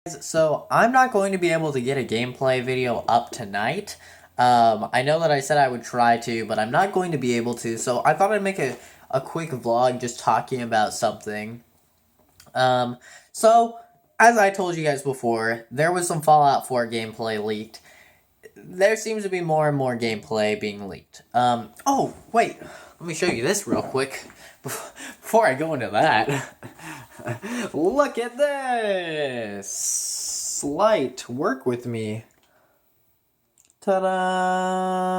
So I'm not going to be able to get a gameplay video up tonight. I know that I said I would try to, but I'm not going to be able to, so I thought I'd make a quick vlog just talking about something. Um, so, as I told you guys before, there was some Fallout 4 gameplay leaked. There seems to be more and more gameplay being leaked. Oh, wait, let me show you this real quick before I go into that. Look at this! Light, work with me. Ta-da!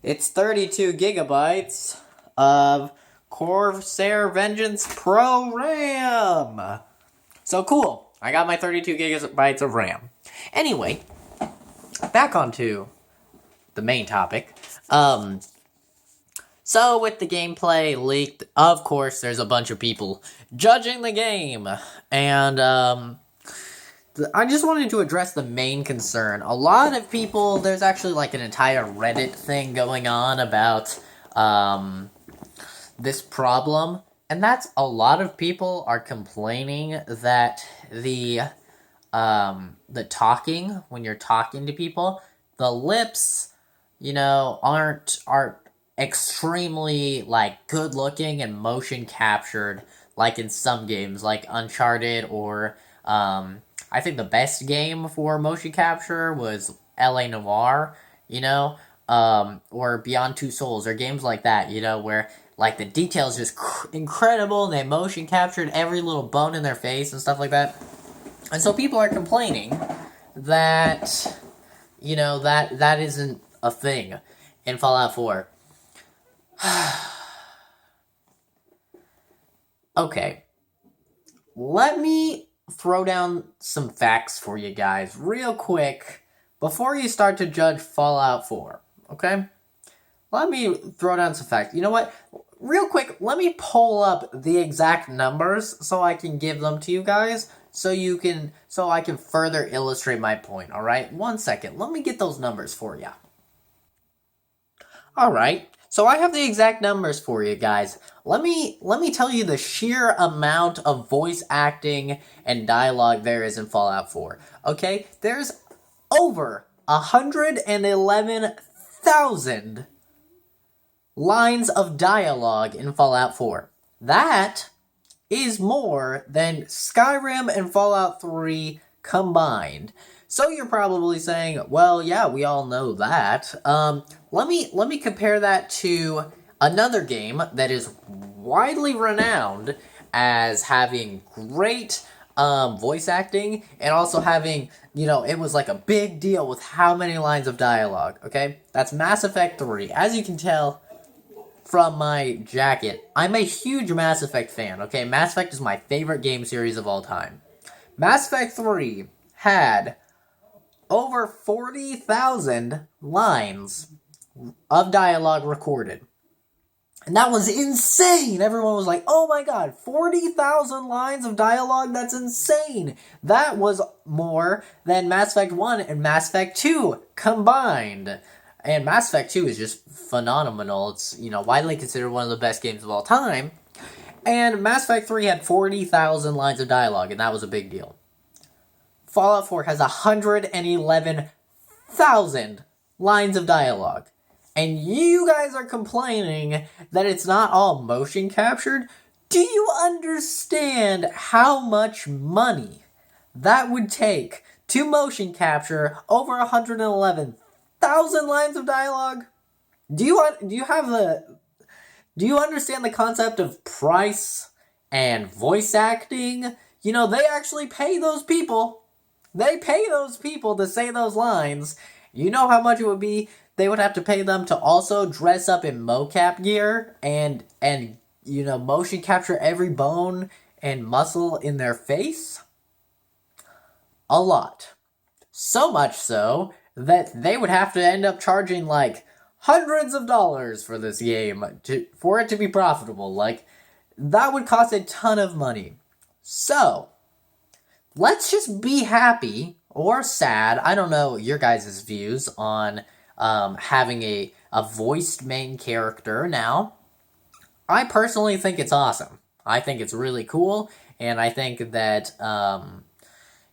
It's 32 gigabytes of Corsair Vengeance Pro RAM! So cool! I got my 32 gigabytes of RAM. Anyway, back onto the main topic. So with the gameplay leaked, of course, there's a bunch of people judging the game. And, I just wanted to address the main concern. A lot of people, there's actually like an entire Reddit thing going on about, this problem. And that's a lot of people are complaining that the talking, when you're talking to people, the lips, aren't extremely, like, good looking and motion captured, like in some games, like Uncharted or, I think the best game for motion capture was LA Noire, or Beyond Two Souls, or games like that, where, like, the details just incredible, and they motion captured every little bone in their face and stuff like that. And so people are complaining that, that isn't a thing in Fallout 4. Okay. Let me throw down some facts for you guys real quick before you start to judge Fallout 4, okay? Let me throw down some facts. You know what? Real quick, let me pull up the exact numbers so I can give them to you guys so I can further illustrate my point, all right? 1 second. Let me get those numbers for you. All right. So I have the exact numbers for you guys. Let me tell you the sheer amount of voice acting and dialogue there is in Fallout 4. Okay? There's over 111,000 lines of dialogue in Fallout 4. That is more than Skyrim and Fallout 3 combined. So you're probably saying, well, yeah, we all know that. Let me compare that to another game that is widely renowned as having great voice acting and also having, it was like a big deal with how many lines of dialogue, okay? That's Mass Effect 3. As you can tell from my jacket, I'm a huge Mass Effect fan, okay? Mass Effect is my favorite game series of all time. Mass Effect 3 had over 40,000 lines of dialogue recorded. And that was insane! Everyone was like, oh my god, 40,000 lines of dialogue? That's insane! That was more than Mass Effect 1 and Mass Effect 2 combined. And Mass Effect 2 is just phenomenal. It's, widely considered one of the best games of all time. And Mass Effect 3 had 40,000 lines of dialogue, and that was a big deal. Fallout 4 has 111,000 lines of dialogue. And you guys are complaining that it's not all motion captured? Do you understand how much money that would take to motion capture over 111,000 lines of dialogue? Do you understand the concept of price and voice acting? They actually pay those people. They pay those people to say those lines. You know how much it would be? They would have to pay them to also dress up in mocap gear and motion capture every bone and muscle in their face? A lot. So much so that they would have to end up charging like hundreds of dollars for this game for it to be profitable. Like, that would cost a ton of money. So, let's just be happy or sad. I don't know your guys' views on having a voiced main character now. I personally think it's awesome. I think it's really cool, and I think that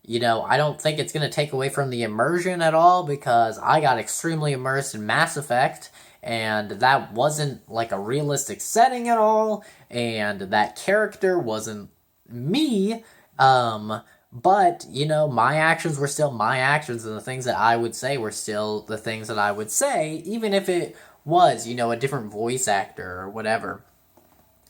you know, I don't think it's going to take away from the immersion at all because I got extremely immersed in Mass Effect and that wasn't like a realistic setting at all and that character wasn't me. But, you know, my actions were still my actions and the things that I would say were still the things that I would say, even if it was, you know, a different voice actor or whatever.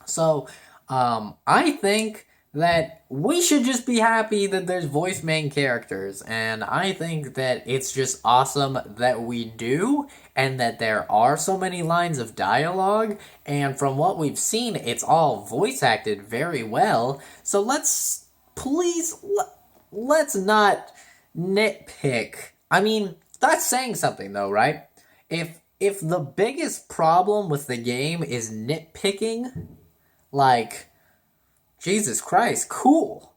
So, I think that we should just be happy that there's voice main characters, and I think that it's just awesome that we do, and that there are so many lines of dialogue, and from what we've seen, it's all voice acted very well. So let's please let's not nitpick. I mean, that's saying something though, right? If the biggest problem with the game is nitpicking, like, Jesus Christ, cool.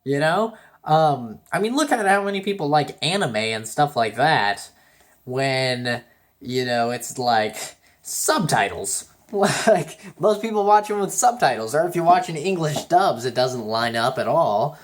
You know? I mean, look at how many people like anime and stuff like that when, you know, it's like subtitles. Like, most people watch them with subtitles, or if you're watching English dubs, it doesn't line up at all.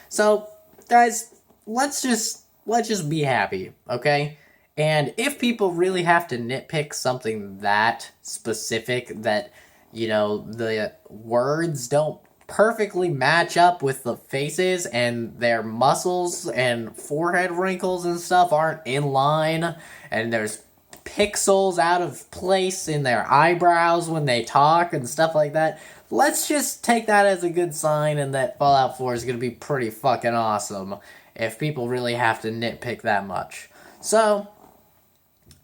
So, guys, let's just be happy, okay? And if people really have to nitpick something that specific that, you know, the words don't perfectly match up with the faces and their muscles and forehead wrinkles and stuff aren't in line and there's pixels out of place in their eyebrows when they talk and stuff like that. Let's just take that as a good sign and that Fallout 4 is going to be pretty fucking awesome if people really have to nitpick that much. So,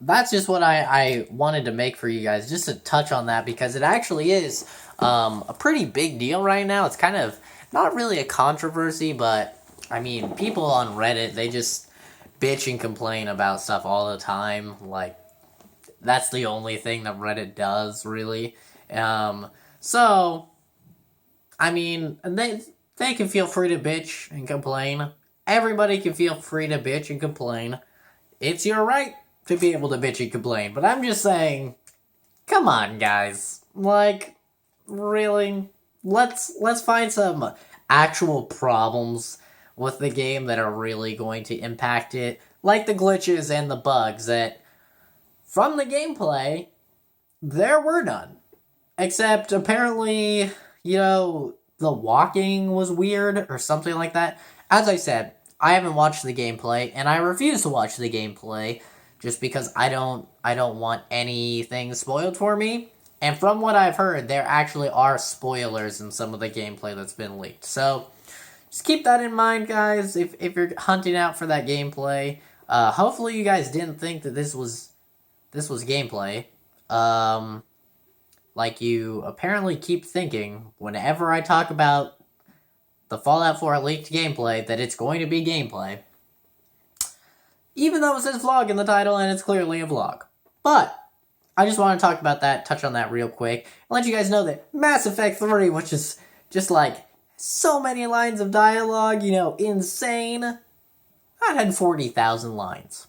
that's just what I wanted to make for you guys, just to touch on that, because it actually is a pretty big deal right now. It's kind of not really a controversy, but I mean, people on Reddit, they just bitch and complain about stuff all the time. Like, that's the only thing that Reddit does, really. So, I mean, they can feel free to bitch and complain. Everybody can feel free to bitch and complain. It's your right to be able to bitch and complain. But I'm just saying, come on, guys. Like, really? Let's find some actual problems with the game that are really going to impact it. Like the glitches and the bugs that, from the gameplay, there were none. Except, apparently, you know, the walking was weird or something like that. As I said, I haven't watched the gameplay, and I refuse to watch the gameplay just because I don't want anything spoiled for me. And from what I've heard, there actually are spoilers in some of the gameplay that's been leaked. So just keep that in mind, guys, if you're hunting out for that gameplay. Hopefully you guys didn't think that this was gameplay. Like you apparently keep thinking whenever I talk about the Fallout 4 leaked gameplay that it's going to be gameplay. Even though it says vlog in the title and it's clearly a vlog. But I just want to talk about that, touch on that real quick, and let you guys know that Mass Effect 3, which is just like so many lines of dialogue, you know, insane, that had 40,000 lines.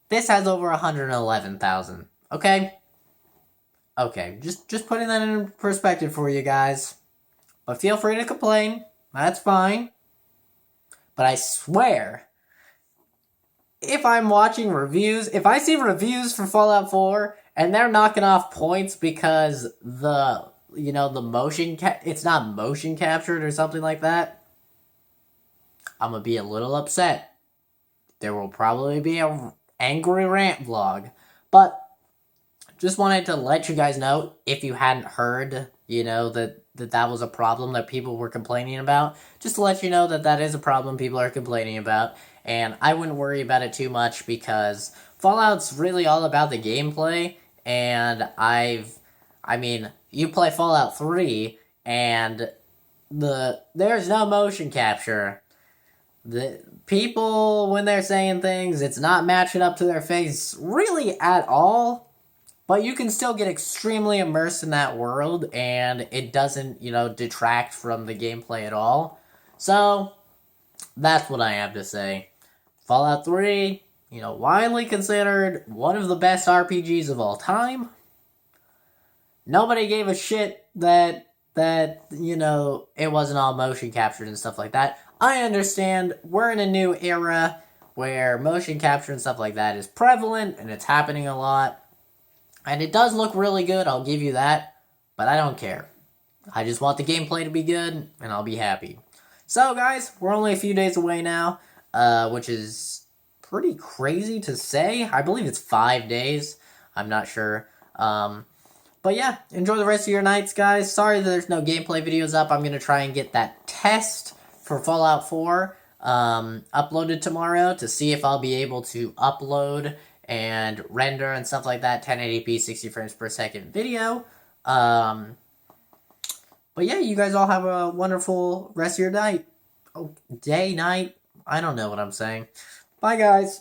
This has over 111,000. Okay? Okay, just putting that in perspective for you guys. But feel free to complain. That's fine. But I swear, if I'm watching reviews, if I see reviews for Fallout 4 and they're knocking off points because the motion it's not motion captured or something like that, I'm gonna be a little upset. There will probably be a angry rant vlog. But just wanted to let you guys know, if you hadn't heard, you know, that was a problem that people were complaining about, just to let you know that is a problem people are complaining about. And I wouldn't worry about it too much because Fallout's really all about the gameplay. And you play Fallout 3 and there's no motion capture. The people, when they're saying things, it's not matching up to their face really at all. But you can still get extremely immersed in that world and it doesn't, you know, detract from the gameplay at all. So, that's what I have to say. Fallout 3, you know, widely considered one of the best RPGs of all time. Nobody gave a shit that that, you know, it wasn't all motion captured and stuff like that. I understand we're in a new era where motion capture and stuff like that is prevalent and it's happening a lot. And it does look really good, I'll give you that, but I don't care. I just want the gameplay to be good, and I'll be happy. So, guys, we're only a few days away now, which is pretty crazy to say. I believe it's 5 days. I'm not sure. But yeah, enjoy the rest of your nights, guys. Sorry that there's no gameplay videos up. I'm going to try and get that test for Fallout 4 uploaded tomorrow to see if I'll be able to upload and render and stuff like that 1080p 60 frames per second video. But yeah, you guys all have a wonderful rest of your night. Oh, day, night. I don't know what I'm saying. Bye, guys.